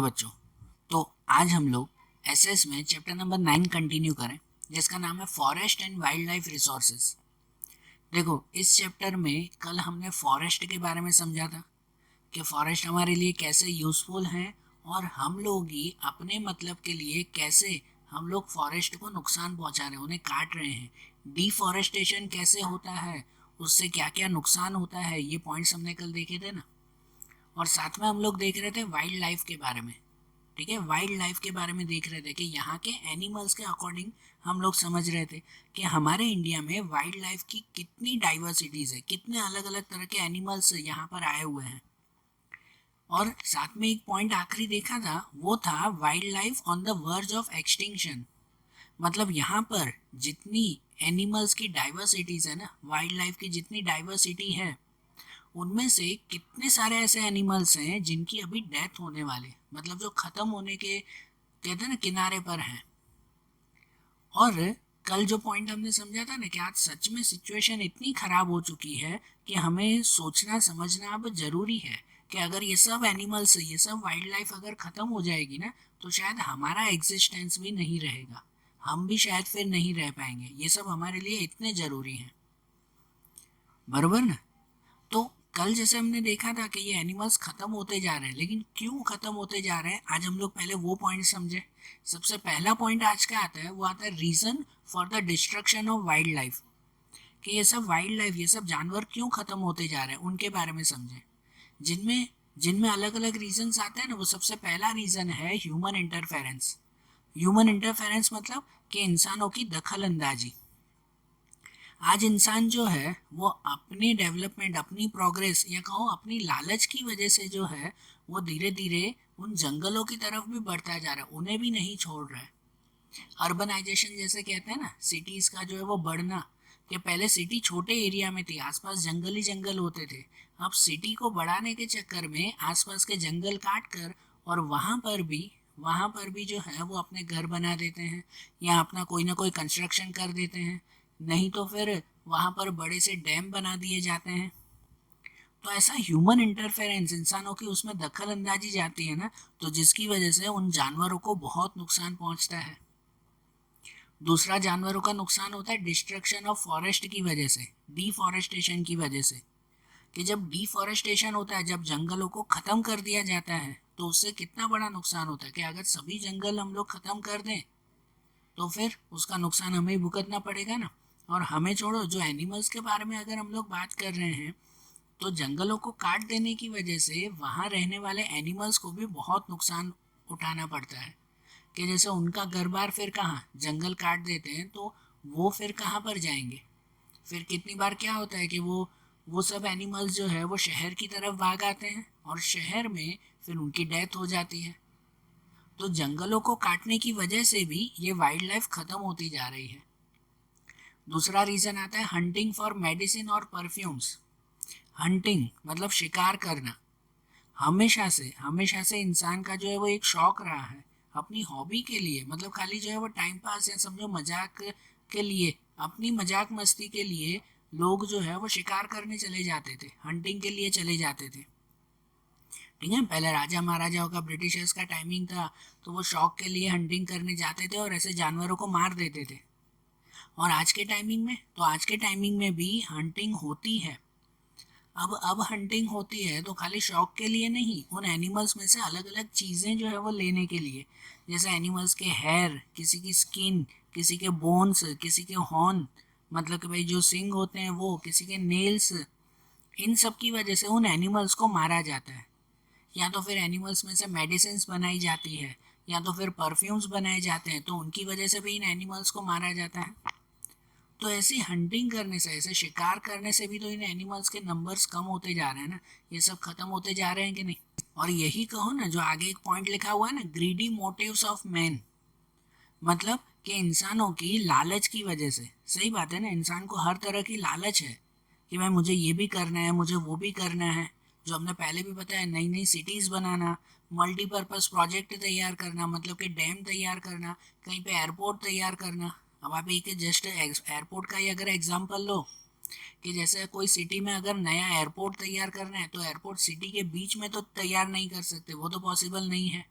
बच्चों, तो आज हम लोग एसएस में चैप्टर नंबर 9 कंटिन्यू करें, जिसका नाम है forest and wild life resources. देखो, इस चैप्टर में कल हमने फॉरेस्ट के बारे में समझा था कि फॉरेस्ट हमारे लिए कैसे यूज़फुल हैं और हम लोग ही अपने मतलब के लिए कैसे हम लोग फॉरेस्ट को नुकसान पहुंचा रहे हैं, उन्हें काट रहे हैं। डिफॉरेस्टेशन कैसे होता है, उससे क्या क्या नुकसान होता है, ये पॉइंट्स हमने कल देखे थे ना। और साथ में हम लोग देख रहे थे वाइल्ड लाइफ के बारे में। ठीक है, वाइल्ड लाइफ के बारे में देख रहे थे कि यहाँ के एनिमल्स के अकॉर्डिंग हम लोग समझ रहे थे कि हमारे इंडिया में वाइल्ड लाइफ की कितनी डाइवर्सिटीज़ है, कितने अलग अलग तरह के एनिमल्स यहाँ पर आए हुए हैं। और साथ में एक पॉइंट आखिरी देखा था, वो था wild life on the verge of extinction. मतलब यहाँ पर जितनी एनिमल्स की डाइवर्सिटीज़ है ना, वाइल्ड लाइफ की जितनी डाइवर्सिटी है, उनमें से कितने सारे ऐसे एनिमल्स हैं जिनकी अभी डेथ होने वाले, मतलब जो ख़त्म होने के कहते हैं ना किनारे पर हैं। और कल जो पॉइंट हमने समझा था ना कि आज सच में सिचुएशन इतनी ख़राब हो चुकी है कि हमें सोचना समझना अब ज़रूरी है कि अगर ये सब एनिमल्स, ये सब वाइल्ड लाइफ अगर ख़त्म हो जाएगी ना, तो शायद हमारा एग्जिस्टेंस भी नहीं रहेगा, हम भी शायद फिर नहीं रह पाएंगे। ये सब हमारे लिए इतने ज़रूरी हैं, बराबर ना। तो कल जैसे हमने देखा था कि ये एनिमल्स खत्म होते जा रहे हैं, लेकिन क्यों खत्म होते जा रहे हैं, आज हम लोग पहले वो पॉइंट समझे। सबसे पहला पॉइंट आज का आता है, वो आता है reason for the destruction of wild life. कि ये सब वाइल्ड लाइफ, ये सब जानवर क्यों खत्म होते जा रहे हैं, उनके बारे में समझें। जिनमें जिनमें अलग अलग रीजंस आते हैं ना, वो सबसे पहला रीजन है ह्यूमन इंटरफेरेंस। ह्यूमन इंटरफेरेंस मतलब कि इंसानों की दखल अंदाजी। आज इंसान जो है वो अपनी डेवलपमेंट, अपनी प्रोग्रेस या कहो अपनी लालच की वजह से जो है वो धीरे धीरे उन जंगलों की तरफ भी बढ़ता जा रहा है, उन्हें भी नहीं छोड़ रहा है। अर्बनाइजेशन जैसे कहते हैं ना, सिटीज़ का जो है वो बढ़ना, कि पहले सिटी छोटे एरिया में थी, आसपास जंगल ही जंगल होते थे। अब सिटी को बढ़ाने के चक्कर में आसपास के जंगल काट कर और वहाँ पर भी जो है वो अपने घर बना देते हैं या अपना कोई ना कोई कंस्ट्रक्शन कर देते हैं, नहीं तो फिर वहाँ पर बड़े से डैम बना दिए जाते हैं। तो ऐसा ह्यूमन इंटरफेरेंस, इंसानों की उसमें दखल अंदाजी जाती है ना, तो जिसकी वजह से उन जानवरों को बहुत नुकसान पहुँचता है। दूसरा जानवरों का नुकसान होता है डिस्ट्रक्शन ऑफ फॉरेस्ट की वजह से, डिफॉरेस्टेशन की वजह से। कि जब डिफॉरेस्टेशन होता है, जब जंगलों को ख़त्म कर दिया जाता है, तो उससे कितना बड़ा नुकसान होता है कि अगर सभी जंगल हम लोग ख़त्म कर दें तो फिर उसका नुकसान हमें ही भुगतना पड़ेगा ना। और हमें छोड़ो, जो एनिमल्स के बारे में अगर हम लोग बात कर रहे हैं, तो जंगलों को काट देने की वजह से वहाँ रहने वाले एनिमल्स को भी बहुत नुकसान उठाना पड़ता है। कि जैसे उनका घर बार फिर कहाँ, जंगल काट देते हैं तो वो फिर कहाँ पर जाएंगे। फिर कितनी बार क्या होता है कि वो सब एनिमल्स जो है वो शहर की तरफ भाग आते हैं और शहर में फिर उनकी डेथ हो जाती है। तो जंगलों को काटने की वजह से भी ये वाइल्ड लाइफ ख़त्म होती जा रही है। दूसरा रीज़न आता है हंटिंग फॉर मेडिसिन और परफ्यूम्स। हंटिंग मतलब शिकार करना, हमेशा से इंसान का जो है वो एक शौक रहा है। अपनी हॉबी के लिए, मतलब खाली जो है वो टाइम पास या समझो मजाक के लिए, अपनी मजाक मस्ती के लिए लोग जो है वो शिकार करने चले जाते थे, हंटिंग के लिए चले जाते थे। ठीक है, पहले राजा महाराजाओं का, ब्रिटिशर्स का टाइमिंग था, तो वो शौक के लिए हंटिंग करने जाते थे और ऐसे जानवरों को मार देते थे। और आज के टाइमिंग में, तो आज के टाइमिंग में भी हंटिंग होती है। अब हंटिंग होती है तो खाली शौक के लिए नहीं, उन एनिमल्स में से अलग अलग चीज़ें जो है वो लेने के लिए। जैसे एनिमल्स के हेयर, किसी की स्किन, किसी के बोन्स, किसी के हॉर्न, मतलब कि भाई जो सिंग होते हैं वो, किसी के नेल्स, इन सब की वजह से उन एनिमल्स को मारा जाता है। या तो फिर एनिमल्स में से मेडिसिन बनाई जाती है, या तो फिर परफ्यूम्स बनाए जाते हैं, तो उनकी वजह से भी इन एनिमल्स को मारा जाता है। तो ऐसी हंटिंग करने से, ऐसे शिकार करने से भी तो इन एनिमल्स के नंबर्स कम होते जा रहे हैं ना, ये सब खत्म होते जा रहे हैं कि नहीं। और यही कहो ना, जो आगे एक पॉइंट लिखा हुआ है ना, ग्रीडी मोटिव्स ऑफ मैन, मतलब कि इंसानों की लालच की वजह से। सही बात है ना, इंसान को हर तरह की लालच है कि भाई मुझे ये भी करना है, मुझे वो भी करना है। जो हमने पहले भी बताया, नई नई सिटीज़ बनाना, मल्टीपर्पज़ प्रोजेक्ट तैयार करना, मतलब कि डैम तैयार करना, कहीं पे एयरपोर्ट तैयार करना। अब आप एक जस्ट एयरपोर्ट का ही अगर एग्जांपल लो, कि जैसे कोई सिटी में अगर नया एयरपोर्ट तैयार करना है, तो एयरपोर्ट सिटी के बीच में तो तैयार नहीं कर सकते, वो तो पॉसिबल नहीं है।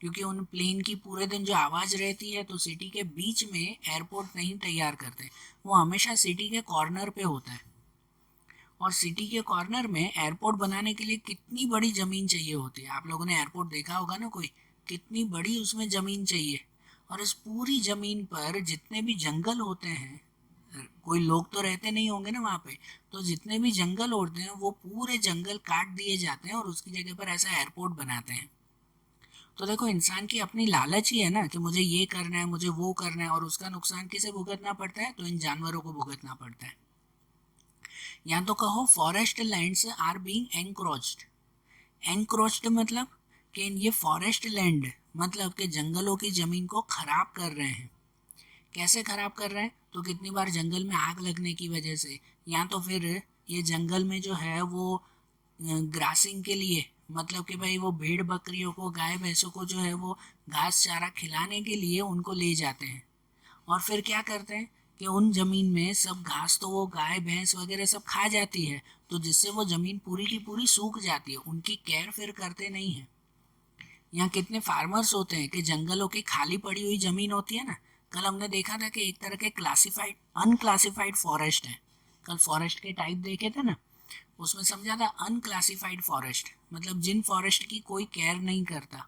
क्योंकि उन प्लेन की पूरे दिन जो आवाज़ रहती है, तो सिटी के बीच में एयरपोर्ट नहीं तैयार करते, वो हमेशा सिटी के कॉर्नर पे होता है। और सिटी के कॉर्नर में एयरपोर्ट बनाने के लिए कितनी बड़ी ज़मीन चाहिए होती है। आप लोगों ने एयरपोर्ट देखा होगा ना, कोई कितनी बड़ी उसमें ज़मीन चाहिए। और इस पूरी ज़मीन पर जितने भी जंगल होते हैं, कोई लोग तो रहते नहीं होंगे ना वहाँ पे, तो जितने भी जंगल होते हैं वो पूरे जंगल काट दिए जाते हैं और उसकी जगह पर ऐसा एयरपोर्ट बनाते हैं। तो देखो, इंसान की अपनी लालच ही है ना कि मुझे ये करना है, मुझे वो करना है, और उसका नुकसान किसे भुगतना पड़ता है? तो इन जानवरों को भुगतना पड़ता है। या तो कहो forest lands are being encroached. Encroached मतलब कि ये फॉरेस्ट लैंड मतलब कि जंगलों की ज़मीन को ख़राब कर रहे हैं। कैसे ख़राब कर रहे हैं? तो कितनी बार जंगल में आग लगने की वजह से, या तो फिर ये जंगल में जो है वो ग्रासिंग के लिए, मतलब कि भाई वो भेड़ बकरियों को, गाय भैंसों को जो है वो घास चारा खिलाने के लिए उनको ले जाते हैं। और फिर क्या करते हैं कि उन ज़मीन में सब घास तो वो गाय भैंस वगैरह सब खा जाती है, तो जिससे वो ज़मीन पूरी की पूरी सूख जाती है। उनकी केयर फिर करते नहीं है। यहाँ कितने फार्मर्स होते हैं कि जंगलों की खाली पड़ी हुई ज़मीन होती है ना, कल हमने देखा था कि एक तरह के क्लासिफाइड अनक्लासिफाइड फॉरेस्ट है। कल फॉरेस्ट के टाइप देखे थे ना, उसमें समझा था अनक्लासिफाइड फॉरेस्ट मतलब जिन फॉरेस्ट की कोई केयर नहीं करता।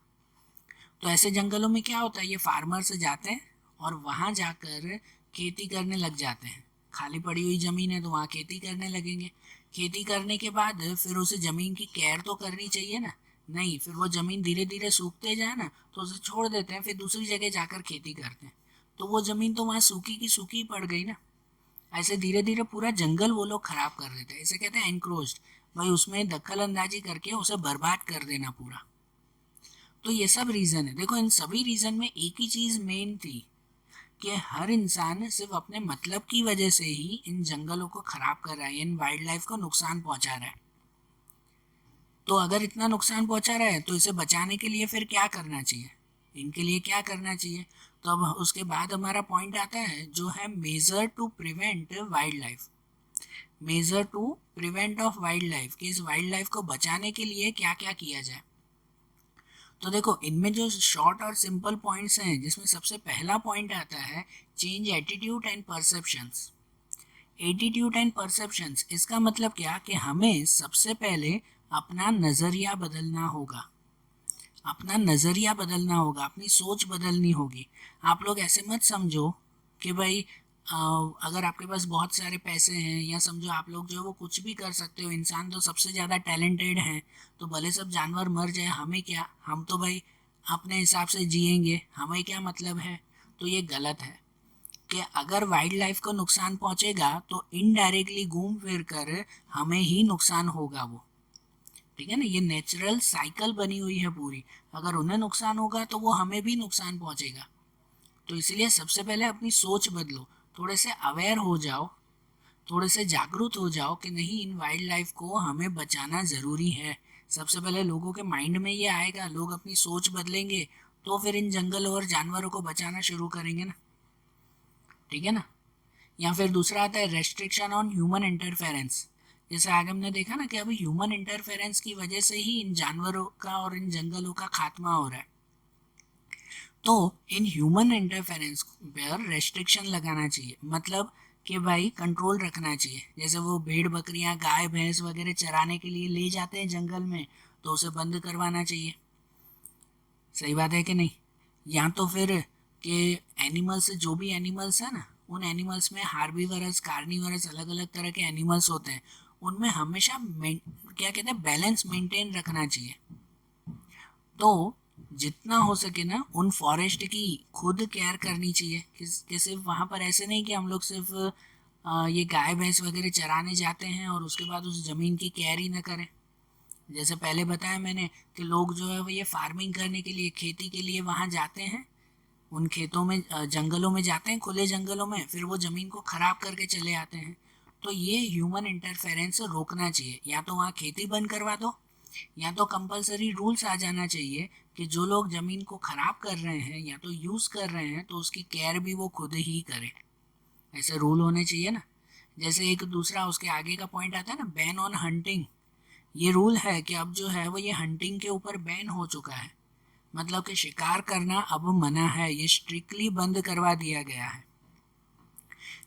तो ऐसे जंगलों में क्या होता है, ये फार्मर्स जाते हैं और वहाँ जाकर खेती करने लग जाते हैं। खाली पड़ी हुई ज़मीन है तो वहाँ खेती करने लगेंगे। खेती करने के बाद फिर उसे ज़मीन की केयर तो करनी चाहिए ना, नहीं, फिर वो ज़मीन धीरे धीरे सूखते जाए ना तो उसे छोड़ देते हैं, फिर दूसरी जगह जाकर खेती करते हैं। तो वो ज़मीन तो वहाँ सूखी की सूखी पड़ गई ना। ऐसे धीरे धीरे पूरा जंगल वो लोग खराब कर देते हैं। इसे कहते हैं एनक्रोच्ड। भाई उसमें दखल अंदाजी करके उसे बर्बाद कर देना पूरा। तो ये सब रीज़न है। देखो, इन सभी रीज़न में एक ही चीज़ मेन थी कि हर इंसान सिर्फ अपने मतलब की वजह से ही इन जंगलों को ख़राब कर रहा है, इन वाइल्ड लाइफ को नुकसान पहुंचा रहा है। तो अगर इतना नुकसान पहुंचा रहा है तो इसे बचाने के लिए फिर क्या करना चाहिए, इनके लिए क्या करना चाहिए? तो अब उसके बाद हमारा पॉइंट आता है जो है measure to prevent wildlife. Measure to prevent of wild life, कि इस वाइल्ड लाइफ को बचाने के लिए क्या क्या किया जाए। तो देखो, इनमें जो शॉर्ट और सिंपल पॉइंट्स हैं, जिसमें सबसे पहला पॉइंट आता है change attitude and perceptions. Attitude and perceptions, इसका मतलब क्या कि हमें सबसे पहले अपना नज़रिया बदलना होगा। अपना नज़रिया बदलना होगा, अपनी सोच बदलनी होगी। आप लोग ऐसे मत समझो कि भाई अगर आपके पास बहुत सारे पैसे हैं, या समझो आप लोग जो है वो कुछ भी कर सकते हो, इंसान तो सबसे ज़्यादा टैलेंटेड हैं, तो भले सब जानवर मर जाए हमें क्या, हम तो भाई अपने हिसाब से जिएंगे, हमें क्या मतलब है। तो ये गलत है कि अगर वाइल्ड लाइफ को नुकसान पहुंचेगा तो इनडायरेक्टली घूम फिर कर हमें ही नुकसान होगा वो। ठीक है ना, ये नेचुरल साइकिल बनी हुई है पूरी। अगर उन्हें नुकसान होगा तो वो हमें भी नुकसान पहुंचेगा। तो इसलिए सबसे पहले अपनी सोच बदलो, थोड़े से अवेयर हो जाओ, थोड़े से जागरूक हो जाओ कि नहीं, इन वाइल्ड लाइफ को हमें बचाना ज़रूरी है। सबसे पहले लोगों के माइंड में ये आएगा, लोग अपनी सोच बदलेंगे तो फिर इन जंगलों और जानवरों को बचाना शुरू करेंगे ना। ठीक है ना। या फिर दूसरा आता है रेस्ट्रिक्शन ऑन ह्यूमन इंटरफेरेंस। जैसे आगे हमने देखा ना कि अभी ह्यूमन इंटरफेरेंस की वजह से ही इन जानवरों का और इन जंगलों का खात्मा हो रहा है। तो इन ह्यूमन इंटरफेरेंस पर रेस्ट्रिक्शन लगाना चाहिए, मतलब कि भाई कंट्रोल रखना चाहिए। जैसे वो भेड़ बकरियां गाय भैंस वगैरह चराने के लिए ले जाते हैं जंगल में, तो उसे बंद करवाना चाहिए। सही बात है कि नहीं? या तो फिर कि एनिमल्स, जो भी एनिमल्स है ना, उन एनिमल्स में हार्बीवरस कार्निवरस अलग अलग तरह के एनिमल्स होते हैं, उनमें हमेशा क्या कहते हैं, बैलेंस मेंटेन रखना चाहिए। तो जितना हो सके ना उन फॉरेस्ट की खुद केयर करनी चाहिए, कि सिर्फ वहाँ पर ऐसे नहीं कि हम लोग सिर्फ ये गाय भैंस वगैरह चराने जाते हैं और उसके बाद उस ज़मीन की केयर ही ना करें। जैसे पहले बताया मैंने कि लोग जो है वो ये फार्मिंग करने के लिए, खेती के लिए वहाँ जाते हैं, उन खेतों में जंगलों में जाते हैं, खुले जंगलों में, फिर वो ज़मीन को ख़राब करके चले आते हैं। तो ये ह्यूमन इंटरफेरेंस रोकना चाहिए। या तो वहाँ खेती बंद करवा दो, या तो कंपलसरी रूल्स आ जाना चाहिए कि जो लोग ज़मीन को ख़राब कर रहे हैं या तो यूज़ कर रहे हैं तो उसकी केयर भी वो खुद ही करें। ऐसे रूल होने चाहिए ना। जैसे एक दूसरा उसके आगे का पॉइंट आता है ना, बैन ऑन हंटिंग। ये रूल है कि अब जो है वो ये हंटिंग के ऊपर बैन हो चुका है। मतलब कि शिकार करना अब मना है, ये स्ट्रिक्टली बंद करवा दिया गया है।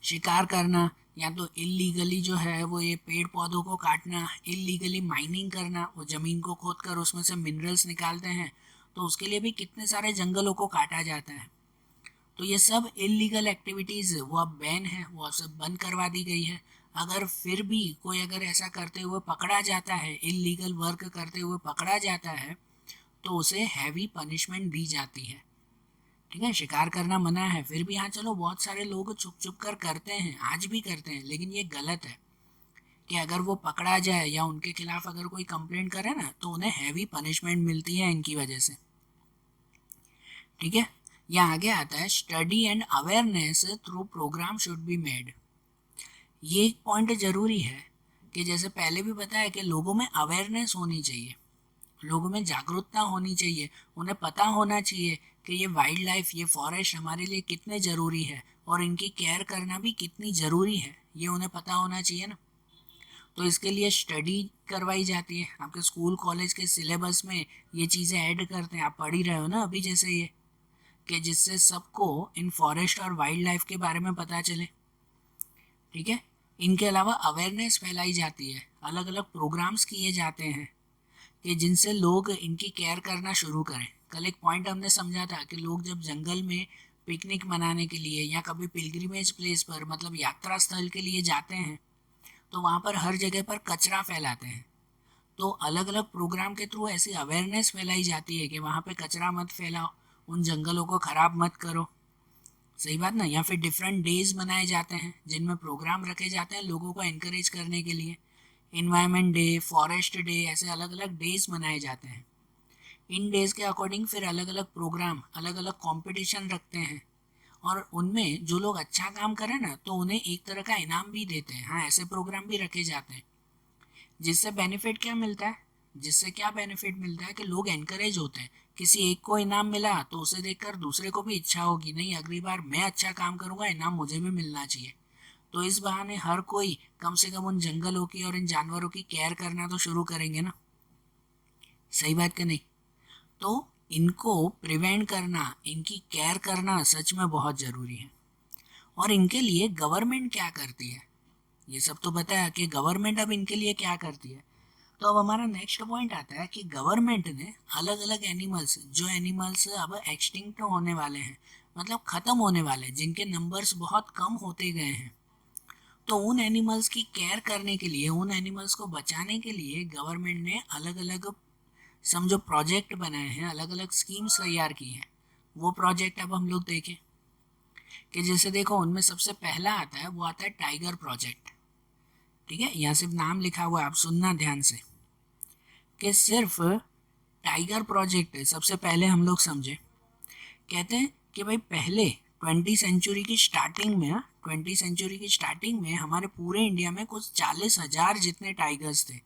शिकार करना या तो इलीगली जो है वो ये पेड़ पौधों को काटना, इलीगली माइनिंग करना, वो ज़मीन को खोद कर उसमें से मिनरल्स निकालते हैं, तो उसके लिए भी कितने सारे जंगलों को काटा जाता है। तो ये सब इलीगल एक्टिविटीज़ वो अब बैन है, वो अब सब बंद करवा दी गई है। अगर फिर भी कोई अगर ऐसा करते हुए पकड़ा जाता है, इलीगल वर्क करते हुए पकड़ा जाता है, तो उसे हैवी पनिशमेंट दी जाती है। ठीक है, शिकार करना मना है, फिर भी हाँ चलो बहुत सारे लोग छुप छुप कर करते हैं, आज भी करते हैं, लेकिन ये गलत है कि अगर वो पकड़ा जाए या उनके खिलाफ अगर कोई कंप्लेंट करे ना, तो उन्हें हैवी पनिशमेंट मिलती है इनकी वजह से। ठीक है, यहाँ आगे आता है study and awareness through programme should be made. ये एक पॉइंट जरूरी है कि जैसे पहले भी बताया कि लोगों में अवेयरनेस होनी चाहिए, लोगों में जागरूकता होनी चाहिए, उन्हें पता होना चाहिए कि ये वाइल्ड लाइफ, ये फॉरेस्ट हमारे लिए कितने ज़रूरी है और इनकी केयर करना भी कितनी ज़रूरी है, ये उन्हें पता होना चाहिए ना। तो इसके लिए स्टडी करवाई जाती है, आपके स्कूल कॉलेज के सिलेबस में ये चीज़ें ऐड करते हैं, आप पढ़ ही रहे हो ना अभी जैसे ये, कि जिससे सबको इन फॉरेस्ट और वाइल्ड लाइफ के बारे में पता चले। ठीक है, इनके अलावा अवेयरनेस फैलाई जाती है, अलग अलग प्रोग्राम्स किए जाते हैं कि जिनसे लोग इनकी केयर करना शुरू करें। कल एक पॉइंट हमने समझा था कि लोग जब जंगल में पिकनिक मनाने के लिए या कभी पिलग्रिमेज प्लेस पर मतलब यात्रा स्थल के लिए जाते हैं, तो वहाँ पर हर जगह पर कचरा फैलाते हैं। तो अलग अलग प्रोग्राम के थ्रू ऐसी अवेयरनेस फैलाई जाती है कि वहाँ पे कचरा मत फैलाओ, उन जंगलों को ख़राब मत करो। सही बात ना। या फिर डिफरेंट डेज मनाए जाते हैं जिनमें प्रोग्राम रखे जाते हैं लोगों को एनकरेज करने के लिए। इन्वायरमेंट डे, फॉरेस्ट डे, ऐसे अलग अलग डेज मनाए जाते हैं। इन डेज के अकॉर्डिंग फिर अलग अलग प्रोग्राम, अलग अलग कंपटीशन रखते हैं, और उनमें जो लोग अच्छा काम करें ना तो उन्हें एक तरह का इनाम भी देते हैं। हाँ, ऐसे प्रोग्राम भी रखे जाते हैं। जिससे बेनिफिट क्या मिलता है, जिससे क्या बेनिफिट मिलता है कि लोग एनकरेज होते हैं। किसी एक को इनाम मिला तो उसे देखकर दूसरे को भी इच्छा होगी, नहीं अगली बार मैं अच्छा काम करूंगा, इनाम मुझे भी मिलना चाहिए। तो इस बहाने हर कोई कम से कम उन जंगलों की और इन जानवरों की केयर करना तो शुरू करेंगे ना। सही बात कि नहीं। तो इनको प्रिवेंट करना, इनकी केयर करना सच में बहुत ज़रूरी है। और इनके लिए गवर्नमेंट क्या करती है, ये सब तो बताया कि गवर्नमेंट अब इनके लिए क्या करती है। तो अब हमारा नेक्स्ट पॉइंट आता है कि गवर्नमेंट ने अलग अलग एनिमल्स, जो एनिमल्स अब एक्सटिंक्ट होने वाले हैं, मतलब ख़त्म होने वाले, जिनके नंबर्स बहुत कम होते गए हैं, तो उन एनिमल्स की केयर करने के लिए, उन एनिमल्स को बचाने के लिए गवर्नमेंट ने अलग अलग समझो प्रोजेक्ट बनाए हैं, अलग अलग स्कीम्स तैयार की हैं। वो प्रोजेक्ट अब हम लोग देखें कि जैसे देखो उनमें सबसे पहला आता है, वो आता है टाइगर प्रोजेक्ट। ठीक है, यहाँ सिर्फ नाम लिखा हुआ है, आप सुनना ध्यान से कि सिर्फ टाइगर प्रोजेक्ट सबसे पहले हम लोग समझे। कहते हैं कि भाई पहले 20वीं सेंचुरी की स्टार्टिंग में, 20वीं सेंचुरी की स्टार्टिंग में हमारे पूरे इंडिया में कुछ 40,000 जितने टाइगर्स थे।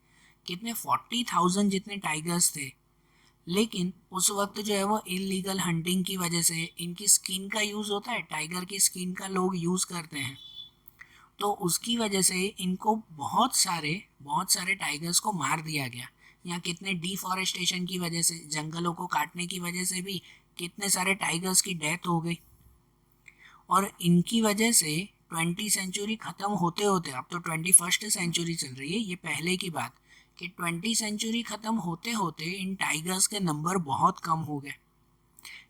कितने, 40,000 जितने टाइगर्स थे। लेकिन उस वक्त जो है वो इलीगल हंटिंग की वजह से, इनकी स्किन का यूज़ होता है, टाइगर की स्किन का लोग यूज़ करते हैं, तो उसकी वजह से इनको बहुत सारे टाइगर्स को मार दिया गया। यहाँ कितने डिफॉरेस्टेशन की वजह से, जंगलों को काटने की वजह से भी कितने सारे टाइगर्स की डेथ हो गई। और इनकी वजह से 20वीं सेंचुरी ख़त्म होते होते, अब तो 21st सेंचुरी चल रही है, ये पहले की बात, कि 20वीं सेंचुरी ख़त्म होते होते इन टाइगर्स के नंबर बहुत कम हो गए।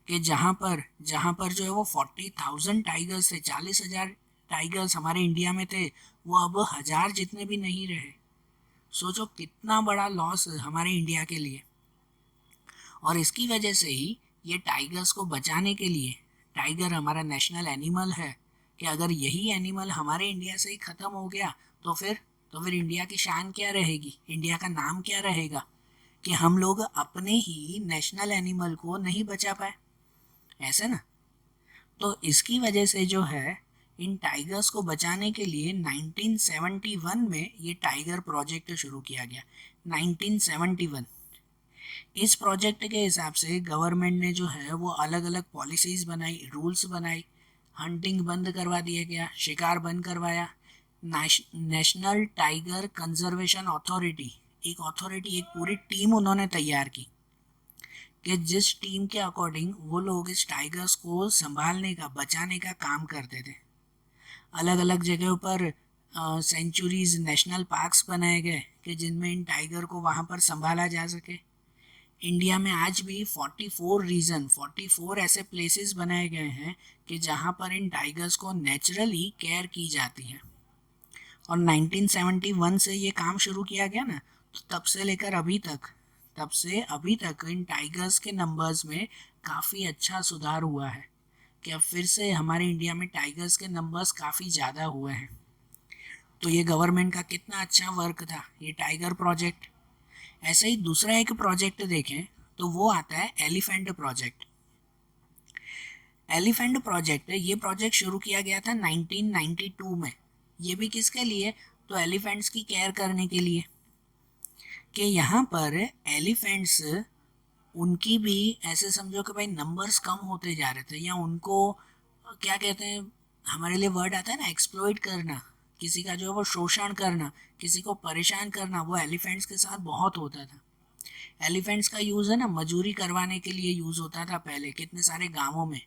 कि जहाँ पर जो है वो 40,000 टाइगर्स थे, 40,000 टाइगर्स हमारे इंडिया में थे, वो अब 1,000 जितने भी नहीं रहे। सोचो कितना बड़ा लॉस हमारे इंडिया के लिए। और इसकी वजह से ही ये टाइगर्स को बचाने के लिए, टाइगर हमारा नेशनल एनिमल है, कि अगर यही एनिमल हमारे इंडिया से ही ख़त्म हो गया तो फिर इंडिया की शान क्या रहेगी, इंडिया का नाम क्या रहेगा, कि हम लोग अपने ही नेशनल एनिमल को नहीं बचा पाए, ऐसे ना। तो इसकी वजह से जो है इन टाइगर्स को बचाने के लिए 1971 में ये टाइगर प्रोजेक्ट शुरू किया गया। 1971 इस प्रोजेक्ट के हिसाब से गवर्नमेंट ने जो है वो अलग अलग पॉलिसीज़ बनाई, रूल्स बनाई, हंटिंग बंद करवा दिया गया, शिकार बंद करवाया। नेशनल टाइगर कंजर्वेशन अथॉरिटी, एक पूरी टीम उन्होंने तैयार की कि जिस टीम के अकॉर्डिंग वो लोग इस टाइगर्स को संभालने का, बचाने का काम करते थे। अलग अलग जगहों पर सेंचुरीज, नेशनल पार्क्स बनाए गए कि जिनमें इन टाइगर को वहाँ पर संभाला जा सके। इंडिया में आज भी 44 ऐसे प्लेसेस बनाए गए हैं कि जहाँ पर इन टाइगर्स को नेचुरली केयर की जाती है। और 1971 से ये काम शुरू किया गया ना, तो तब से अभी तक इन टाइगर्स के नंबर्स में काफ़ी अच्छा सुधार हुआ है कि अब फिर से हमारे इंडिया में टाइगर्स के नंबर्स काफ़ी ज़्यादा हुए हैं। तो ये गवर्नमेंट का कितना अच्छा वर्क था, ये टाइगर प्रोजेक्ट। ऐसे ही दूसरा एक प्रोजेक्ट देखें तो वो आता है एलिफेंट प्रोजेक्ट। एलिफेंट प्रोजेक्ट, ये प्रोजेक्ट शुरू किया गया था 1992 में। ये भी किसके लिए? तो एलिफेंट्स की केयर करने के लिए, कि यहाँ पर एलिफेंट्स, उनकी भी ऐसे समझो कि भाई नंबर्स कम होते जा रहे थे, या उनको क्या कहते हैं, हमारे लिए वर्ड आता है ना, एक्सप्लॉइट करना, किसी का जो है वो शोषण करना, किसी को परेशान करना, वो एलिफेंट्स के साथ बहुत होता था। एलिफेंट्स का यूज़ है ना मजूरी करवाने के लिए यूज़ होता था पहले कितने सारे गांवों में।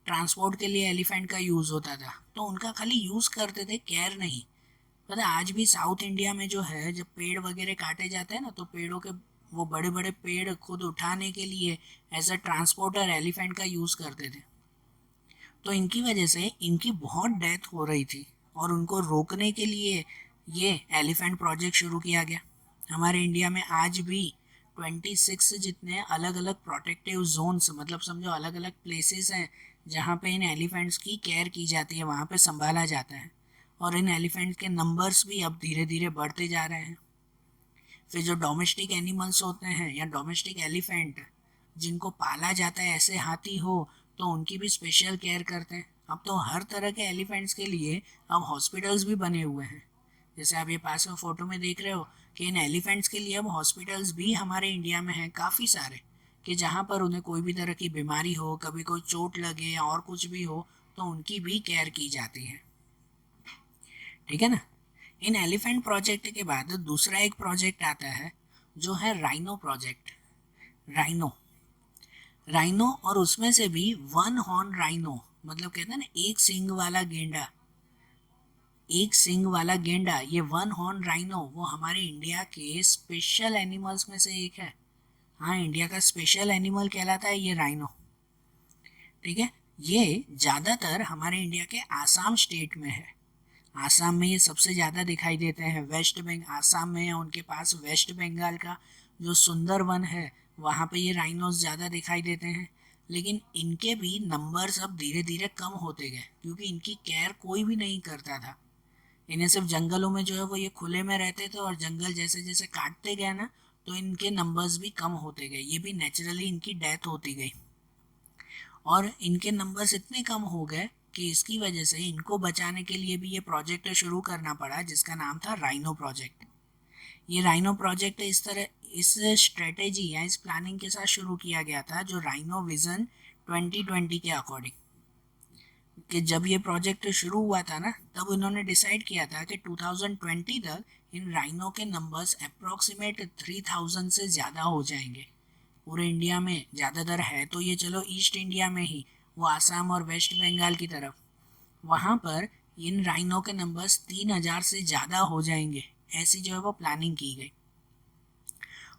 ट्रांसपोर्ट के लिए एलिफेंट का यूज़ होता था, तो उनका खाली यूज़ करते थे, केयर नहीं। पता है आज भी साउथ इंडिया में जो है, जब पेड़ वगैरह काटे जाते हैं ना, तो पेड़ों के वो बड़े बड़े पेड़ खुद उठाने के लिए एज अ ट्रांसपोर्टर एलिफेंट का यूज़ करते थे। तो इनकी वजह से इनकी बहुत डेथ हो रही थी, और उनको रोकने के लिए ये एलिफेंट प्रोजेक्ट शुरू किया गया। हमारे इंडिया में आज भी 26 जितने अलग अलग प्रोटेक्टिव जोन्स, मतलब समझो अलग अलग प्लेसेस हैं जहाँ पे इन एलिफेंट्स की केयर की जाती है, वहाँ पे संभाला जाता है। और इन एलिफेंट्स के नंबर्स भी अब धीरे धीरे बढ़ते जा रहे हैं। फिर जो डोमेस्टिक एनिमल्स होते हैं या डोमेस्टिक एलिफेंट जिनको पाला जाता है, ऐसे हाथी हो, तो उनकी भी स्पेशल केयर करते हैं। अब तो हर तरह के एलिफेंट्स के लिए अब हॉस्पिटल्स भी बने हुए हैं। जैसे आप ये पास में फ़ोटो में देख रहे हो कि इन एलिफेंट्स के लिए अब हॉस्पिटल्स भी हमारे इंडिया में हैं काफ़ी सारे, कि जहाँ पर उन्हें कोई भी तरह की बीमारी हो, कभी कोई चोट लगे या और कुछ भी हो, तो उनकी भी केयर की जाती है। ठीक है ना। इन एलिफेंट प्रोजेक्ट के बाद दूसरा एक प्रोजेक्ट आता है जो है राइनो प्रोजेक्ट। राइनो राइनो और उसमें से भी वन हॉर्न राइनो, मतलब कहते हैं ना एक सींग वाला गेंडा। एक सींग वाला गेंडा, ये वन हॉर्न राइनो, वो हमारे इंडिया के स्पेशल एनिमल्स में से एक है। हाँ, इंडिया का स्पेशल एनिमल कहलाता है ये राइनो। ठीक है, ये ज़्यादातर हमारे इंडिया के आसाम स्टेट में है। आसाम में ये सबसे ज़्यादा दिखाई देते हैं। वेस्ट बंगाल, आसाम में या उनके पास वेस्ट बंगाल का जो सुंदरवन है, वहाँ पे ये राइनोस ज़्यादा दिखाई देते हैं। लेकिन इनके भी नंबर्स अब धीरे धीरे कम होते गए, क्योंकि इनकी केयर कोई भी नहीं करता था। इन्हें सिर्फ जंगलों में जो है वो ये खुले में रहते थे, और जंगल जैसे जैसे काटते गए ना, तो इनके नंबर्स भी कम होते गए, ये भी नेचुरली इनकी डेथ होती गई। और इनके नंबर्स इतने कम हो गए कि इसकी वजह से इनको बचाने के लिए भी ये प्रोजेक्ट शुरू करना पड़ा, जिसका नाम था राइनो प्रोजेक्ट। ये राइनो प्रोजेक्ट इस स्ट्रेटेजी या इस प्लानिंग के साथ शुरू किया गया था, जो राइनो विजन 2020 के अकॉर्डिंग। कि जब ये प्रोजेक्ट शुरू हुआ था ना, तब उन्होंने डिसाइड किया था कि 2020 तक इन राइनो के नंबर्स अप्रॉक्सीमेट 3000 से ज़्यादा हो जाएंगे पूरे इंडिया में। ज़्यादातर है तो ये चलो ईस्ट इंडिया में ही, वो आसाम और वेस्ट बंगाल की तरफ, वहाँ पर इन राइनो के नंबर्स 3000 से ज़्यादा हो जाएंगे, ऐसी जो है वो प्लानिंग की गई।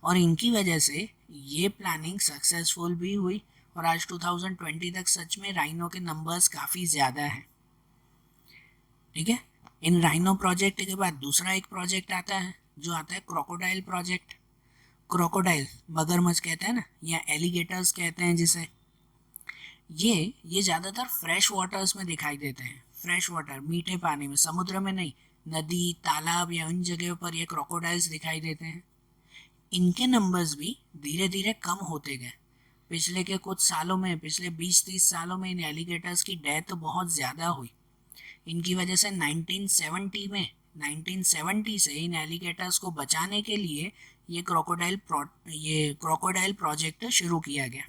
और इनकी वजह से ये प्लानिंग सक्सेसफुल भी हुई, और आज 2020 तक सच में राइनो के नंबर्स काफ़ी ज़्यादा हैं। ठीक है, इन राइनो प्रोजेक्ट के बाद दूसरा एक प्रोजेक्ट आता है जो आता है क्रोकोडाइल प्रोजेक्ट। क्रोकोडाइल मगरमच्छ कहते हैं ना, या एलिगेटर्स कहते हैं जिसे। ये ज़्यादातर फ्रेश वाटर्स में दिखाई देते हैं। फ्रेश वाटर, मीठे पानी में, समुद्र में नहीं, नदी, तालाब या उन जगहों पर ये क्रोकोडाइल्स दिखाई देते हैं। इनके नंबर्स भी धीरे धीरे कम होते गए। पिछले के कुछ सालों में, पिछले 20-30 सालों में इन एलिगेटर्स की डेथ बहुत ज़्यादा हुई। इनकी वजह से 1970 से इन एलिगेटर्स को बचाने के लिए ये क्रोकोडाइल प्रोजेक्ट शुरू किया गया।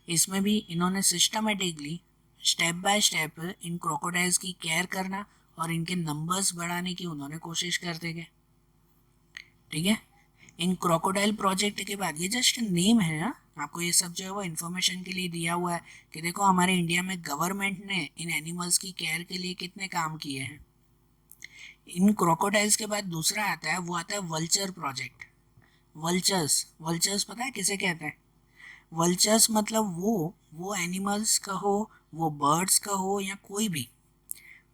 इसमें भी इन्होंने systematically step by step in crocodiles की केयर करना और इनके नंबर्स बढ़ाने की उन्होंने कोशिश करते गए। ठीक है, इन क्रोकोडाइल प्रोजेक्ट के बाद, ये जस्ट नेम है, आपको ये सब जो है वो इन्फॉर्मेशन के लिए दिया हुआ है कि देखो हमारे इंडिया में गवर्नमेंट ने इन एनिमल्स की केयर के लिए कितने काम किए हैं। इन क्रोकोडाइल्स के बाद दूसरा आता है, वो आता है वल्चर प्रोजेक्ट। वल्चर्स, वल्चर्स पता है किसे कहते हैं? वल्चर्स मतलब वो एनिमल्स का हो, वो बर्ड्स का हो या कोई भी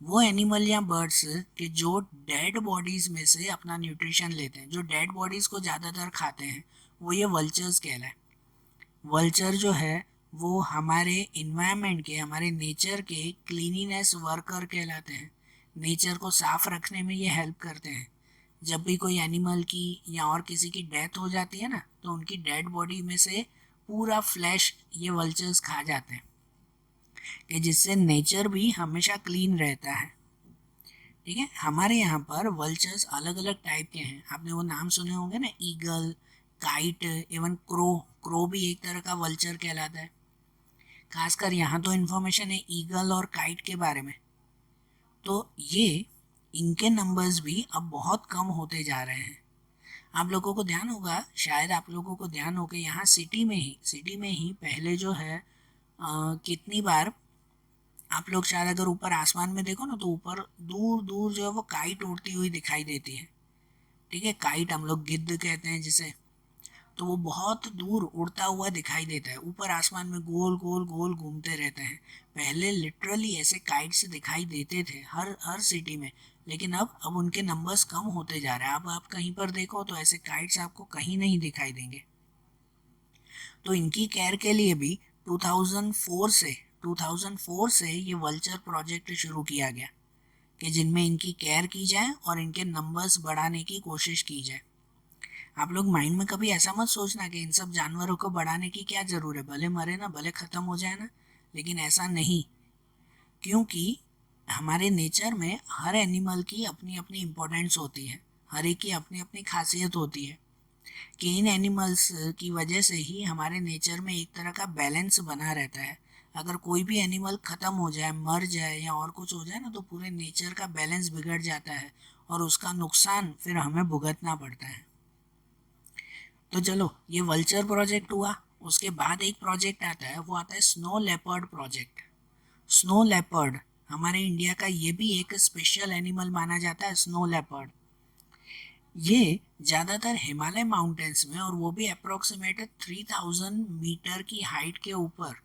वो एनिमल या बर्ड्स के जो डेड बॉडीज में से अपना न्यूट्रिशन लेते हैं, जो डेड बॉडीज को ज़्यादातर खाते हैं, वो ये वल्चर्स कहलाए। वल्चर जो है वो हमारे इन्वायरमेंट के, हमारे नेचर के क्लीनिनेस वर्कर कहलाते हैं। नेचर को साफ रखने में ये हेल्प करते हैं। जब भी कोई एनिमल की या और किसी की डेथ हो जाती है ना, तो उनकी डेड बॉडी में से पूरा फ्लैश ये वल्चर्स खा जाते हैं, कि जिससे नेचर भी हमेशा क्लीन रहता है। ठीक है, हमारे यहाँ पर वल्चर्स अलग अलग टाइप के हैं। आपने वो नाम सुने होंगे ना, eagle, kite, even crow. Crow भी एक तरह का वल्चर कहलाता है। खासकर यहाँ तो इन्फॉर्मेशन है ईगल और काइट के बारे में। तो ये इनके नंबर्स भी अब बहुत कम होते जा रहे हैं। आप लोगों को ध्यान होगा, शायद आप लोगों को ध्यान हो कि यहाँ सिटी में ही पहले जो है कितनी बार आप लोग शायद अगर ऊपर आसमान में देखो ना, तो ऊपर दूर दूर जो है वो काइट उड़ती हुई दिखाई देती है। ठीक है, काइट हम लोग गिद्ध कहते हैं जिसे। तो वो बहुत दूर उड़ता हुआ दिखाई देता है, ऊपर आसमान में गोल गोल गोल घूमते रहते हैं। पहले लिटरली ऐसे काइट्स दिखाई देते थे हर हर सिटी में, लेकिन अब उनके नंबर्स कम होते जा रहे हैं। अब आप कहीं पर देखो तो ऐसे काइट्स आपको कहीं नहीं दिखाई देंगे। तो इनकी केयर के लिए भी 2004 से ये वल्चर प्रोजेक्ट शुरू किया गया, कि जिनमें इनकी केयर की जाए और इनके नंबर्स बढ़ाने की कोशिश की जाए। आप लोग माइंड में कभी ऐसा मत सोचना कि इन सब जानवरों को बढ़ाने की क्या ज़रूरत है, भले मरे ना, भले ख़त्म हो जाए ना, लेकिन ऐसा नहीं। क्योंकि हमारे नेचर में हर एनिमल की अपनी अपनी इम्पोर्टेंस होती है, हर एक की अपनी अपनी खासियत होती है, कि इन एनिमल्स की वजह से ही हमारे नेचर में एक तरह का बैलेंस बना रहता है। अगर कोई भी एनिमल ख़त्म हो जाए, मर जाए या और कुछ हो जाए ना, तो पूरे नेचर का बैलेंस बिगड़ जाता है और उसका नुकसान फिर हमें भुगतना पड़ता है। तो चलो, ये वल्चर प्रोजेक्ट हुआ। उसके बाद एक प्रोजेक्ट आता है, वो आता है snow leopard project. Snow leopard हमारे इंडिया का ये भी एक स्पेशल एनिमल माना जाता है, स्नो लेपर्ड। ये ज़्यादातर हिमालय माउंटेन्स में, और वो भी अप्रोक्सीमेट 3000 मीटर की हाइट के ऊपर,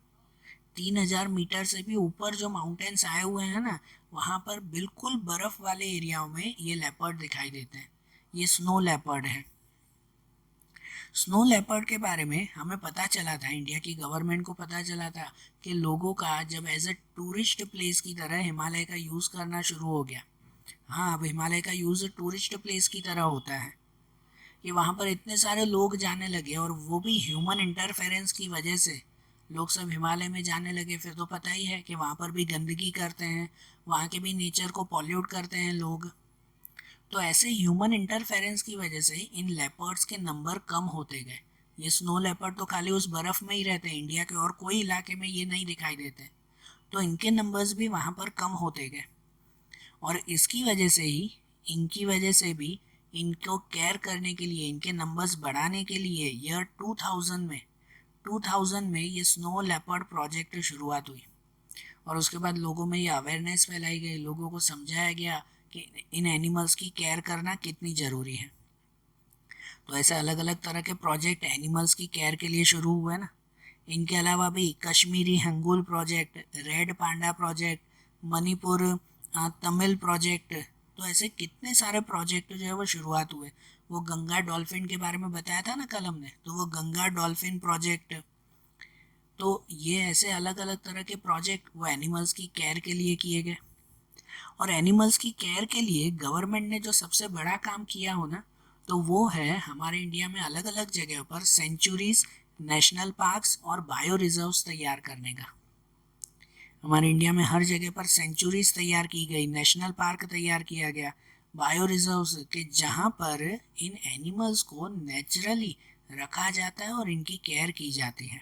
3000 मीटर से भी ऊपर जो माउंटेन्स आए हुए हैं ना, वहाँ पर बिल्कुल बर्फ़ वाले एरियाओं में ये लेपर्ड दिखाई देते हैं। ये स्नो लेपर्ड है। स्नो लेपर्ड के बारे में हमें पता चला था, इंडिया की गवर्नमेंट को पता चला था कि लोगों का जब एज ए टूरिस्ट प्लेस की तरह हिमालय का यूज़ करना शुरू हो गया। हाँ, अब हिमालय का यूज़ टूरिस्ट प्लेस की तरह होता है, कि वहाँ पर इतने सारे लोग जाने लगे, और वो भी ह्यूमन इंटरफेरेंस की वजह से लोग सब हिमालय में जाने लगे। फिर तो पता ही है कि वहाँ पर भी गंदगी करते हैं, वहाँ के भी नेचर को पॉल्यूट करते हैं लोग। तो ऐसे ह्यूमन इंटरफेरेंस की वजह से इन लेपर्ड्स के नंबर कम होते गए। ये स्नो लेपर्ड तो खाली उस बर्फ़ में ही रहते हैं, इंडिया के और कोई इलाके में ये नहीं दिखाई देते। तो इनके नंबर्स भी वहाँ पर कम होते गए, और इसकी वजह से ही, इनकी वजह से भी इनको केयर करने के लिए, इनके नंबर्स बढ़ाने के लिए ईयर 2000 में ये स्नो लेपर्ड प्रोजेक्ट शुरुआत हुई। और उसके बाद लोगों में ये अवेयरनेस फैलाई गई, लोगों को समझाया गया कि इन एनिमल्स की केयर करना कितनी ज़रूरी है। तो ऐसे अलग अलग तरह के प्रोजेक्ट एनिमल्स की केयर के लिए शुरू हुए ना। इनके अलावा भी Kashmiri hangul project, red panda project, Manipur Tamil project, तो ऐसे कितने सारे प्रोजेक्ट जो है वो शुरुआत हुए। वो गंगा डॉल्फिन के बारे में बताया था ना कल हमने, तो वो गंगा डॉल्फिन प्रोजेक्ट। तो ये ऐसे अलग अलग तरह के प्रोजेक्ट वो एनिमल्स की केयर के लिए किए गए। और एनिमल्स की केयर के लिए गवर्नमेंट ने जो सबसे बड़ा काम किया हो ना, तो वो है हमारे इंडिया में अलग अलग जगह पर सेंचुरीज, नेशनल पार्क्स और बायो रिजर्व्स तैयार करने का। हमारे इंडिया में हर जगह पर सेंचुरीज तैयार की गई, नेशनल पार्क तैयार किया गया, बायो रिजर्व्स के, जहाँ पर इन एनिमल्स को नेचुरली रखा जाता है और इनकी केयर की जाती है।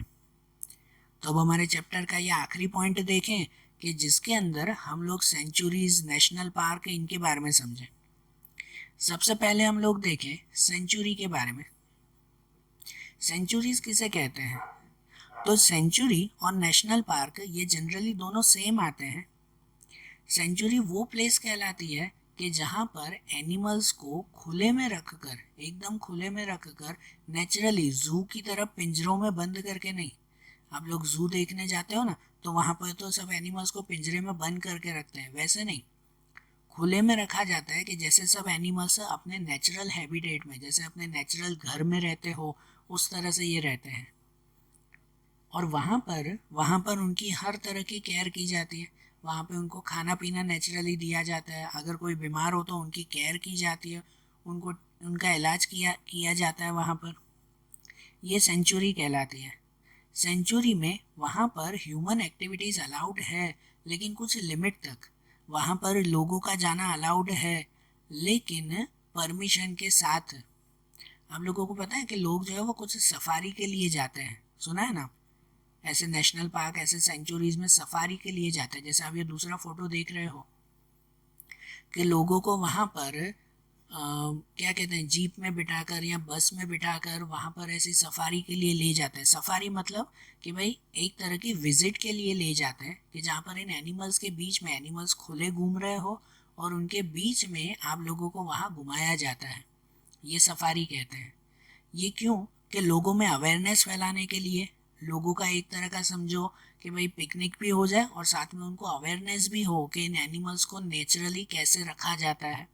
तो अब हमारे चैप्टर का ये आखिरी पॉइंट देखें, कि जिसके अंदर हम लोग सेंचुरीज, नेशनल पार्क, इनके बारे में समझें। सबसे पहले हम लोग देखें सेंचुरी के बारे में। सेंचुरीज किसे कहते हैं? तो सेंचुरी और नेशनल पार्क ये जनरली दोनों सेम आते हैं। सेंचुरी वो प्लेस कहलाती है कि जहाँ पर एनिमल्स को खुले में रखकर, एकदम खुले में रखकर, नेचुरली जू की तरह पिंजरों में बंद करके नहीं। आप लोग जू देखने जाते हो ना, तो वहाँ पर तो सब एनिमल्स को पिंजरे में बंद करके रखते हैं, वैसे नहीं, खुले में रखा जाता है कि जैसे सब एनिमल्स अपने नेचुरल हैबिटेट में, जैसे अपने नेचुरल घर में रहते हो, उस तरह से ये रहते हैं। और वहाँ पर उनकी हर तरह की केयर की जाती है। वहाँ पे उनको खाना पीना नेचुरली दिया जाता है, अगर कोई बीमार हो तो उनकी केयर की जाती है, उनको उनका इलाज किया जाता है वहाँ पर। ये सेंचुरी कहलाती है। सेंचुरी में वहाँ पर ह्यूमन एक्टिविटीज़ अलाउड है, लेकिन कुछ लिमिट तक। वहाँ पर लोगों का जाना अलाउड है, लेकिन परमिशन के साथ। आप लोगों को पता है कि लोग जो है वो कुछ सफारी के लिए जाते हैं, सुना है ना? ऐसे नेशनल पार्क, ऐसे सेंचुरीज में सफारी के लिए जाते हैं। जैसे आप ये दूसरा फोटो देख रहे हो कि लोगों को वहाँ पर क्या कहते हैं, जीप में बिठाकर या बस में बिठाकर वहाँ पर ऐसी सफारी के लिए ले जाते हैं। सफारी मतलब कि भाई एक तरह की विजिट के लिए ले जाते हैं, कि जहाँ पर इन एनिमल्स के बीच में, एनिमल्स खुले घूम रहे हो और उनके बीच में आप लोगों को वहाँ घुमाया जाता है। ये सफारी कहते हैं। ये क्यों? कि लोगों में अवेयरनेस फैलाने के लिए, लोगों का एक तरह का समझो कि भाई पिकनिक भी हो जाए और साथ में उनको अवेयरनेस भी हो कि इन एनिमल्स को नेचुरली कैसे रखा जाता है।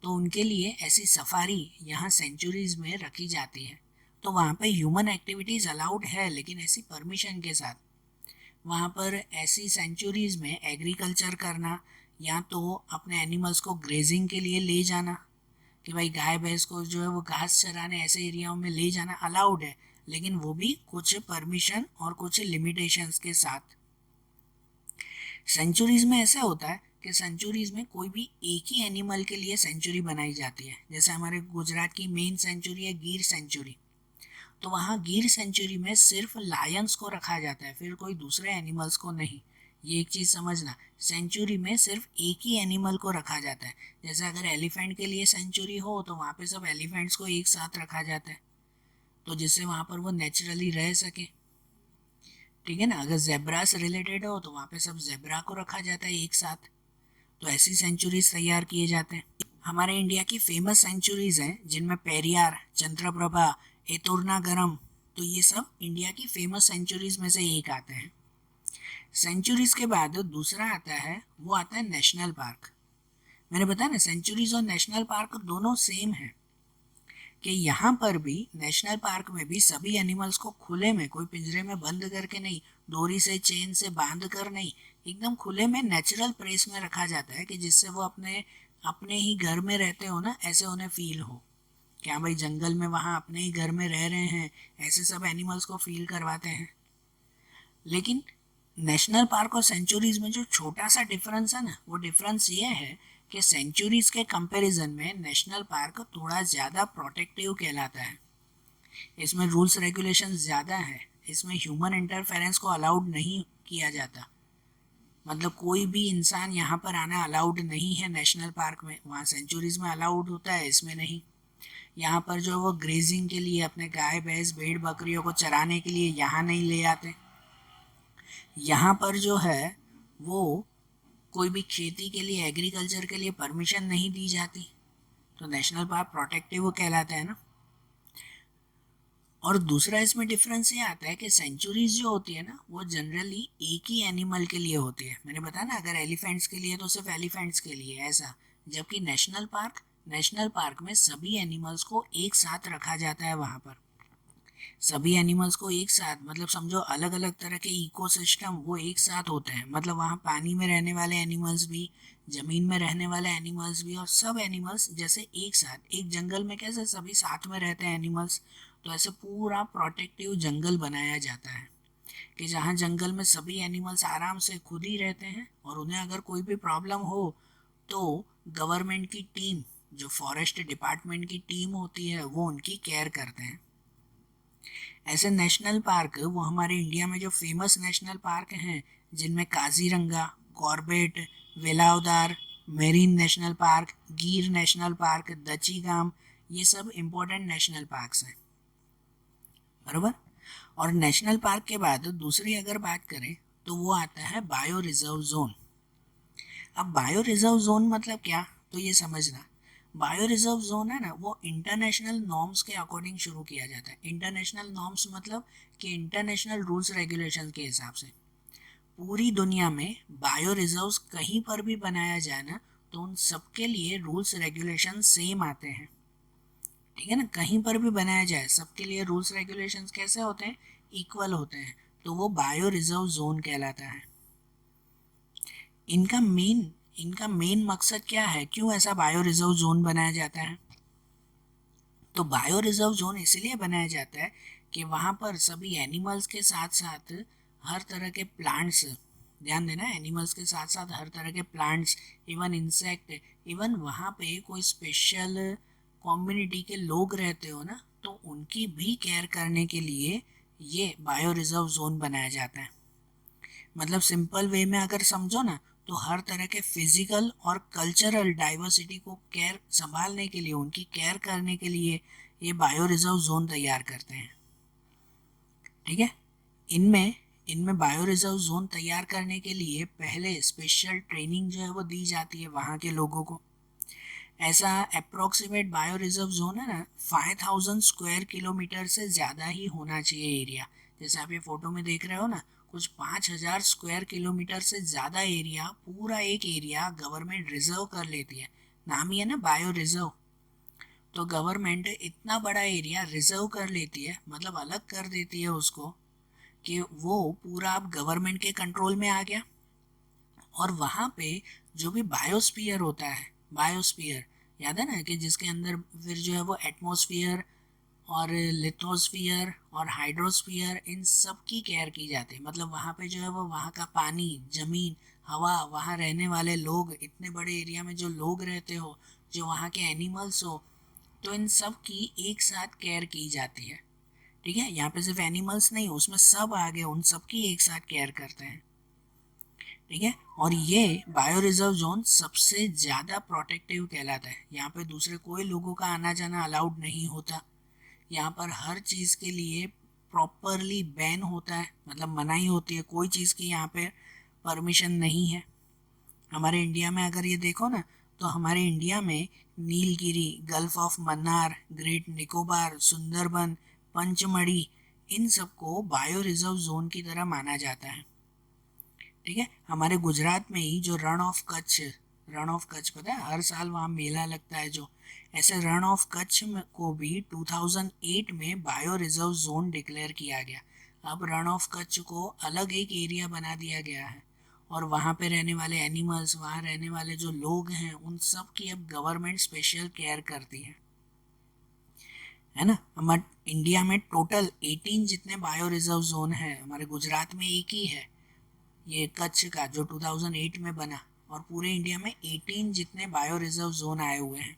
तो उनके लिए ऐसी सफारी यहाँ सेंचुरीज में रखी जाती है। तो वहाँ पे ह्यूमन एक्टिविटीज़ अलाउड है, लेकिन ऐसी परमिशन के साथ। वहाँ पर ऐसी सेंचुरीज में एग्रीकल्चर करना, या तो अपने एनिमल्स को ग्रेजिंग के लिए ले जाना, कि भाई गाय भैंस को जो है वो घास चराने ऐसे एरियाओं में ले जाना अलाउड है, लेकिन वो भी कुछ परमिशन और कुछ लिमिटेशंस के साथ। सेंचुरीज में ऐसा होता है कि सेंचुरीज में कोई भी एक ही एनिमल के लिए सेंचुरी बनाई जाती है। जैसे हमारे गुजरात की मेन सेंचुरी है गिर सेंचुरी, तो वहाँ गिर सेंचुरी में सिर्फ लायंस को रखा जाता है, फिर कोई दूसरे एनिमल्स को नहीं। ये एक चीज़ समझना, सेंचुरी में सिर्फ एक ही एनिमल को रखा जाता है। जैसे अगर एलिफेंट के लिए सेंचुरी हो तो वहाँ पे सब एलिफेंट्स को एक साथ रखा जाता है, तो जिससे वहाँ पर वो नेचुरली रह सके। ठीक है ना? अगर जेब्रा से रिलेटेड हो तो वहाँ पे सब जेब्रा को रखा जाता है एक साथ। तो ऐसी सेंचुरीज तैयार किए जाते हैं। हमारे इंडिया की फेमस सेंचुरीज हैं, जिनमें पेरियार, चंद्रप्रभा, एतुर्नागरम, तो ये सब इंडिया की फेमस सेंचुरीज में से एक आते हैं। सेंचुरीज के बाद दूसरा आता है, वो आता है नेशनल पार्क। मैंने बताया ना, सेंचुरीज और नेशनल पार्क दोनों सेम है, कि यहाँ पर भी नेशनल पार्क में भी सभी एनिमल्स को खुले में, कोई पिंजरे में बंद करके नहीं, डोरी से चेन से बांध कर नहीं, एकदम खुले में नेचुरल प्लेस में रखा जाता है, कि जिससे वो अपने अपने ही घर में रहते हो ना, ऐसे उन्हें फील हो कि हाँ भाई जंगल में वहाँ अपने ही घर में रह रहे हैं, ऐसे सब एनिमल्स को फील करवाते हैं। लेकिन नेशनल पार्क और सेंचुरीज में जो छोटा सा डिफरेंस है ना, वो डिफरेंस ये है कि सेंचुरीज के कंपैरिजन में नेशनल पार्क थोड़ा ज़्यादा प्रोटेक्टिव कहलाता है। इसमें रूल्स रेगुलेशन ज़्यादा है, इसमें ह्यूमन इंटरफेरेंस को अलाउड नहीं किया जाता। मतलब कोई भी इंसान यहाँ पर आना अलाउड नहीं है नेशनल पार्क में, वहाँ सेंचुरीज में अलाउड होता है, इसमें नहीं। यहाँ पर जो वो ग्रेजिंग के लिए अपने गाय भैंस भेड़ बकरियों को चराने के लिए यहाँ नहीं ले आते। यहाँ पर जो है वो कोई भी खेती के लिए, एग्रीकल्चर के लिए परमिशन नहीं दी जाती। तो नेशनल पार्क प्रोटेक्टिव कहलाता है ना। और दूसरा इसमें डिफरेंस ये आता है कि सेंचुरीज जो होती है ना, वो जनरली एक ही एनिमल के लिए होती है। मैंने बताया ना, अगर एलिफेंट्स के लिए तो सिर्फ एलिफेंट्स के लिए ऐसा, जबकि नेशनल पार्क में सभी एनिमल्स को एक साथ रखा जाता है। वहाँ पर सभी एनिमल्स को एक साथ, मतलब समझो अलग अलग तरह के इकोसिस्टम वो एक साथ होते हैं। मतलब वहाँ पानी में रहने वाले एनिमल्स भी, ज़मीन में रहने वाले एनिमल्स भी, और सब एनिमल्स जैसे एक साथ, एक जंगल में कैसे सभी साथ में रहते हैं एनिमल्स, तो ऐसे पूरा प्रोटेक्टिव जंगल बनाया जाता है, कि जहाँ जंगल में सभी एनिमल्स आराम से खुद ही रहते हैं, और उन्हें अगर कोई भी प्रॉब्लम हो तो गवर्नमेंट की टीम, जो फॉरेस्ट डिपार्टमेंट की टीम होती है, वो उनकी केयर करते हैं। ऐसे नेशनल पार्क, वो हमारे इंडिया में जो फेमस नेशनल पार्क हैं, जिनमें Kaziranga, Corbett, Velavadar, marine national park, Gir national park, Dachigam, ये सब इम्पोर्टेंट नेशनल पार्क्स हैं, बराबर। और नेशनल पार्क के बाद दूसरी अगर बात करें तो वो आता है बायो रिजर्व जोन। अब बायो रिजर्व जोन मतलब क्या, तो ये समझना, बायो रिजर्व जोन है ना, वो इंटरनेशनल नॉर्म्स के अकॉर्डिंग शुरू किया जाता है। इंटरनेशनल नॉर्म्स मतलब कि इंटरनेशनल रूल्स रेगुलेशन के हिसाब से पूरी दुनिया में बायो रिजर्व्स कहीं पर भी बनाया जाए ना, तो उन सबके लिए रूल्स रेगुलेशन सेम आते हैं। ठीक है ना, कहीं पर भी बनाया जाए सबके लिए रूल्स रेगुलेशंस कैसे होते हैं, इक्वल होते हैं, तो वो बायो रिजर्व जोन कहलाता है। इनका मेन मकसद क्या है, क्यों ऐसा बायो रिजर्व जोन बनाया जाता है? तो बायो रिजर्व जोन इसलिए बनाया जाता है कि वहाँ पर सभी एनिमल्स के साथ साथ हर तरह के प्लांट्स, ध्यान देना, एनिमल्स के साथ साथ हर तरह के प्लांट्स, इवन इंसेक्ट, इवन वहाँ पे कोई स्पेशल कम्युनिटी के लोग रहते हो ना, तो उनकी भी केयर करने के लिए ये बायो रिजर्व जोन बनाया जाता है। मतलब सिंपल वे में अगर समझो ना, तो हर तरह के फिजिकल और कल्चरल डाइवर्सिटी को केयर संभालने के लिए, उनकी केयर करने के लिए ये बायो रिजर्व जोन तैयार करते हैं। ठीक है, इनमें इनमें बायो रिजर्व जोन तैयार करने के लिए पहले स्पेशल ट्रेनिंग जो है वो दी जाती है वहाँ के लोगों को। ऐसा अप्रोक्सीमेट बायो रिजर्व जोन है ना 5000 स्क्वायर किलोमीटर से ज़्यादा ही होना चाहिए एरिया। जैसे आप ये फोटो में देख रहे हो ना, कुछ 5000 स्क्वायर किलोमीटर से ज़्यादा एरिया, पूरा एक एरिया गवर्नमेंट रिजर्व कर लेती है। नाम ही है ना बायो रिजर्व। तो गवर्नमेंट इतना बड़ा एरिया रिजर्व कर लेती है, मतलब अलग कर देती है उसको, कि वो पूरा अब गवर्नमेंट के कंट्रोल में आ गया। और वहाँ पे जो भी बायोस्फीयर होता है, बायोस्फीयर याद है ना, कि जिसके अंदर फिर जो है वो एटमॉस्फेयर और लिथोस्फीयर और हाइड्रोस्फीयर, इन सब की केयर की जाती है। मतलब वहाँ पे जो है वो वहाँ का पानी, ज़मीन, हवा, वहाँ रहने वाले लोग, इतने बड़े एरिया में जो लोग रहते हो, जो वहाँ के एनिमल्स हो, तो इन सब की एक साथ केयर की जाती है। ठीक है, यहाँ पे सिर्फ एनिमल्स नहीं, उसमें सब आ गए, उन सब की एक साथ केयर करते हैं। ठीक है, और ये बायो रिजर्व जोन सबसे ज़्यादा प्रोटेक्टिव कहलाता है। यहाँ पे दूसरे कोई लोगों का आना जाना अलाउड नहीं होता। यहाँ पर हर चीज़ के लिए प्रॉपरली बैन होता है, मतलब मनाही होती है, कोई चीज़ की यहाँ पे परमिशन नहीं है। हमारे इंडिया में अगर ये देखो ना, तो हमारे इंडिया में Nilgiri, gulf of Mannar, great Nicobar, Sundarban, Pachmarhi, इन सबको बायो रिजर्व जोन की तरह माना जाता है। ठीक है, हमारे गुजरात में ही जो रण ऑफ कच्छ पता है, हर साल वहाँ मेला लगता है जो, ऐसे रण ऑफ कच्छ को भी 2008 में बायो रिजर्व जोन डिक्लेयर किया गया। अब रण ऑफ कच्छ को अलग एक एरिया बना दिया गया है, और वहाँ पे रहने वाले एनिमल्स, वहाँ रहने वाले जो लोग हैं, उन सब की अब गवर्नमेंट स्पेशल केयर करती है ना। हमारे इंडिया में टोटल 18 जितने बायो रिजर्व जोन है, हमारे गुजरात में एक ही है, ये कच्छ का, जो 2008 में बना, और पूरे इंडिया में 18 जितने बायो रिजर्व जोन आए हुए हैं।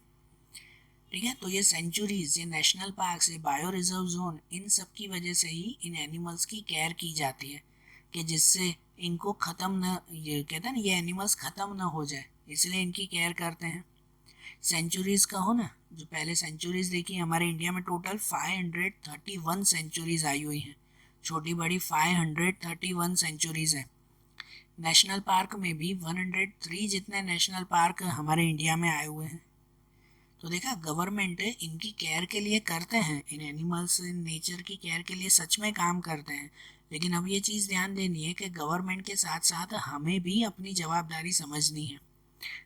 ठीक है, तो ये सेंचुरीज, ये नेशनल पार्क्स, ये बायो रिजर्व जोन, इन सब की वजह से ही इन एनिमल्स की केयर की जाती है, कि जिससे इनको ख़त्म न, ये कहते हैं ना, ये एनिमल्स ख़त्म ना हो जाए, इसलिए इनकी केयर करते हैं। सेंचुरीज का हो ना, जो पहले सेंचुरीज देखी, हमारे इंडिया में टोटल 531 सेंचुरीज आई हुई हैं, छोटी बड़ी 531 सेंचुरीज हैं। नेशनल पार्क में भी 103 जितने नेशनल पार्क हमारे इंडिया में आए हुए हैं। तो देखा, गवर्नमेंट इनकी केयर के लिए करते हैं, इन एनिमल्स, इन नेचर की केयर के लिए सच में काम करते हैं। लेकिन अब ये चीज़ ध्यान देनी है कि गवर्नमेंट के साथ साथ हमें भी अपनी जवाबदारी समझनी है।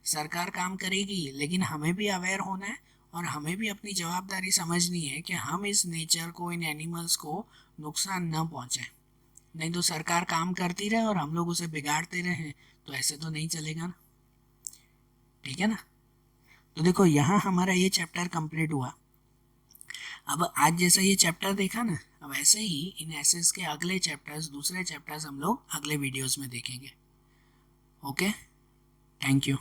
सरकार काम करेगी, लेकिन हमें भी अवेयर होना है, और हमें भी अपनी जवाबदारी समझनी है कि हम इस नेचर को, इन एनिमल्स को नुकसान न पहुँचाएं। नहीं तो सरकार काम करती रहे और हम लोग उसे बिगाड़ते रहें, तो ऐसे तो नहीं चलेगा ना। ठीक है ना, तो देखो यहाँ हमारा ये चैप्टर कंप्लीट हुआ। अब आज जैसा ये चैप्टर देखा ना, अब ऐसे ही इन एसेस के अगले चैप्टर्स, दूसरे चैप्टर्स हम लोग अगले वीडियोस में देखेंगे। Okay, thank you.